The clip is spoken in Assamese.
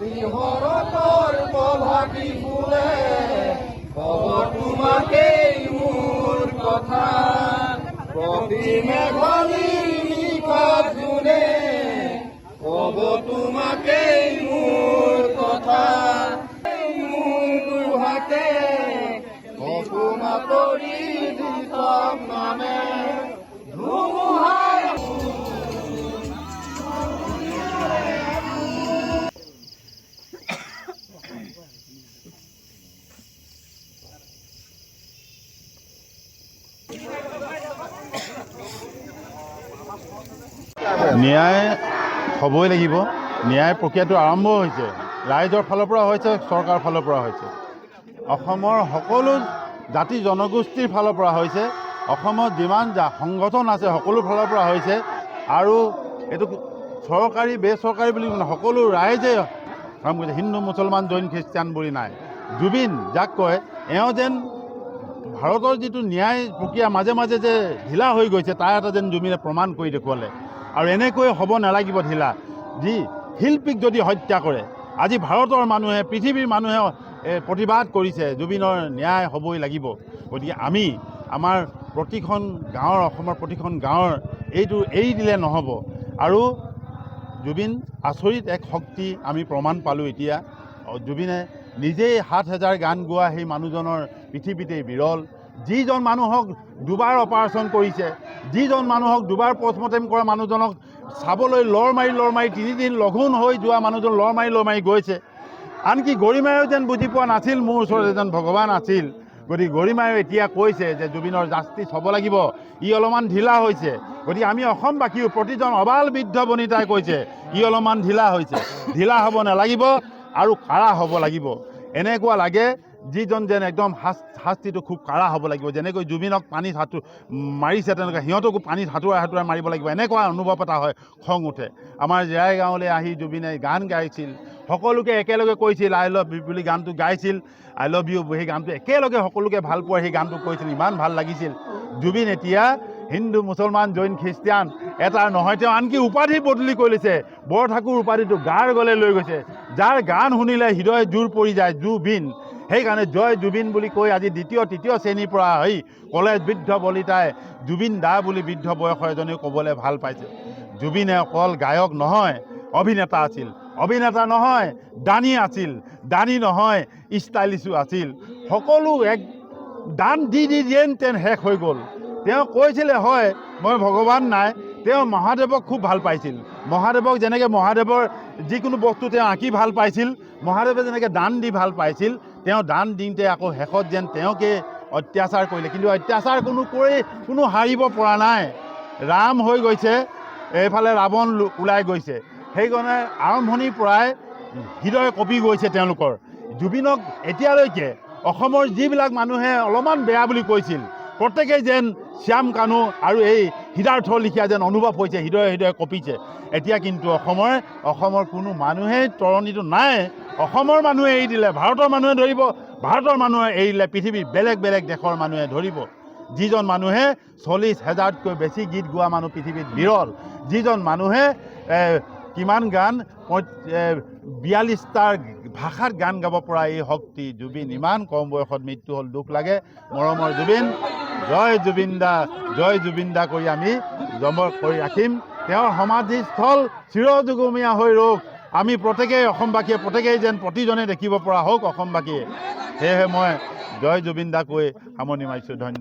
হৰতৰ প্ৰভাতী ফুলে কব তোমাকেই মোৰ কথা প্ৰতি মেঘলি নিশাত জুনে কব তোমাকেই মোৰ কথা মোৰ হাতে অসমা কৰি দিছক নামে ধুমুহাৰ ন্যায় হ'বই লাগিব। ন্যায় প্ৰক্ৰিয়াটো আৰম্ভ হৈছে, ৰাইজৰ ফালৰ পৰা হৈছে, চৰকাৰৰ ফালৰ পৰা হৈছে, অসমৰ সকলো জাতি জনগোষ্ঠীৰ ফালৰ পৰা হৈছে, অসমত যিমান সংগঠন আছে সকলো ফালৰ পৰা হৈছে। আৰু এইটো চৰকাৰী বেচৰকাৰী বুলি সকলো ৰাইজে কাম কৰিছে। হিন্দু মুছলমান জৈন খ্ৰীষ্টিয়ান বুলি নাই। জুবিন যাক কয়, এওঁ যেন ভাৰতৰ যিটো ন্যায় প্ৰক্ৰিয়া মাজে মাজে যে ঢিলা হৈ গৈছে তাৰ এটা যেন জুবিনে প্ৰমাণ কৰি দেখুৱালে। আৰু এনেকৈ হ'ব নালাগিব ঢিলা। যি শিল্পীক যদি হত্যা কৰে, আজি ভাৰতৰ মানুহে পৃথিৱীৰ মানুহে প্ৰতিবাদ কৰিছে জুবিনৰ ন্যায় হ'বই লাগিব। গতিকে আমি আমাৰ প্ৰতিখন গাঁৱৰ অসমৰ প্ৰতিখন গাঁৱৰ এইটো এৰি দিলে নহ'ব। আৰু জুবিন আচৰিত এক শক্তি আমি প্ৰমাণ পালোঁ এতিয়া। জুবিনে নিজেই ৭,০০০ গান গোৱা সেই মানুহজনৰ পৃথিৱীতেই বিৰল। যিজন মানুহক দুবাৰ অপাৰেশ্যন কৰিছে, যিজন মানুহক দুবাৰ পষ্টমৰ্টেম কৰা মানুহজনক চাবলৈ লৰ মাৰি ৩ দিন লঘোণ হৈ যোৱা মানুহজন লৰ মাৰি গৈছে। আনকি গৰিমায়েও যেন বুজি পোৱা নাছিল মোৰ ওচৰত এজন ভগৱান আছিল। গতিকে গৰিমায়েও এতিয়া কৈছে যে জুবিনৰ জাষ্টিছ হ'ব লাগিব, ই অলপমান ঢিলা হৈছে। গতিকে আমি অসমবাসীও প্ৰতিজন অবাল বৃদ্ধ বনিতাই কৈছে ই অলপমান ঢিলা হৈছে, ঢিলা হ'ব নালাগিব আৰু কাঢ়া হ'ব লাগিব। এনেকুৱা লাগে যিজন যেন একদম শাস্তিটো খুব কাঢ়া হ'ব লাগিব। যেনেকৈ জুবিনক পানীত মাৰিছে তেনেকৈ সিহঁতকো পানীত সাঁতোৰাই মাৰিব লাগিব। এনেকুৱা অনুভৱ এটা হয়, খং উঠে। আমাৰ জেৰাই গাঁৱলৈ আহি জুবিনে গান গাইছিল, সকলোকে একেলগে কৈছিল আই লাভ ইউ বুলি গানটো গাইছিল। আই লাভ ইউ সেই গানটো একেলগে সকলোকে ভাল পোৱা সেই গানটো কৈছিল, ইমান ভাল লাগিছিল। জুবিন এতিয়া হিন্দু মুছলমান জৈন খ্ৰীষ্টিয়ান এটাৰ নহয়, তেওঁ আনকি উপাধি বদলি কৰি লৈছে। বৰঠাকুৰ উপাধিটো গাৰ গলে লৈ গৈছে। যাৰ গান শুনিলে হৃদয় জোৰ পৰি যায়, জুবিন। সেইকাৰণে জয় জুবিন বুলি কৈ আজি দ্বিতীয় তৃতীয় শ্ৰেণীৰ পৰা হৈ কলেজ বৃদ্ধ বলিতাই জুবিন দা বুলি বৃদ্ধ বয়সৰ এজনেও ক'বলৈ ভাল পাইছে। জুবিনে অকল গায়ক নহয়, অভিনেতা আছিল। অভিনেতা নহয়, দানী আছিল। দানী নহয়, ষ্টাইলিছো আছিল। সকলো এক দান দি যেন তেন শেষ হৈ গ'ল। তেওঁ কৈছিলে হয় মই ভগৱান নাই, তেওঁ মহাদেৱক খুব ভাল পাইছিল। মহাদেৱক যেনেকৈ মহাদেৱৰ যিকোনো বস্তু তেওঁ আঁকি ভাল পাইছিল, মহাদেৱে যেনেকৈ দান দি ভাল পাইছিল, তেওঁ দান দিওঁতে আকৌ শেষত যেন তেওঁকে অত্যাচাৰ কৰিলে। কিন্তু অত্যাচাৰ কোনো হাৰিব পৰা নাই। ৰাম হৈ গৈছে, এইফালে ৰাৱণ ওলাই গৈছে। সেইকাৰণে আৰম্ভণিৰ পৰাই হৃদয় কঁপি গৈছে তেওঁলোকৰ। জুবিনক এতিয়ালৈকে অসমৰ যিবিলাক মানুহে অলপমান বেয়া বুলি কৈছিল, প্ৰত্যেকেই যেন শ্যাম কানু আৰু এই সিদ্ধাৰ্থ লিখীয়া যেন অনুভৱ হৈছে, হৃদয়ে কঁপিছে। এতিয়া কিন্তু অসমৰ কোনো মানুহেই তৰণিটো নাই। অসমৰ মানুহে এৰি দিলে ভাৰতৰ মানুহে ধৰিব, ভাৰতৰ মানুহে এৰিলে পৃথিৱীৰ বেলেগ বেলেগ দেশৰ মানুহে ধৰিব। যিজন মানুহে ৪০,০০০তকৈ বেছি গীত গোৱা মানুহ পৃথিৱীত বিৰল। যিজন মানুহে কিমান গান ৪২টা ভাষাত গান গাব পৰা এই শক্তি জুবিন ইমান কম বয়সত মৃত্যু হ'ল, দুখ লাগে। মৰমৰ জুবিন, জয় জুবিন দা কৰি আমি জমৰ কৰি ৰাখিম। তেওঁৰ সমাধিস্থল চিৰযুগমীয়া হৈ ৰওক। আমি প্ৰত্যেকেই অসমবাসীয়ে প্ৰত্যেকেই যেন প্ৰতিজনে দেখিব পৰা হওক অসমবাসীয়ে। সেয়েহে মই জয় জুবিন দা কৈ সামৰণি মাৰিছোঁ। ধন্যবাদ।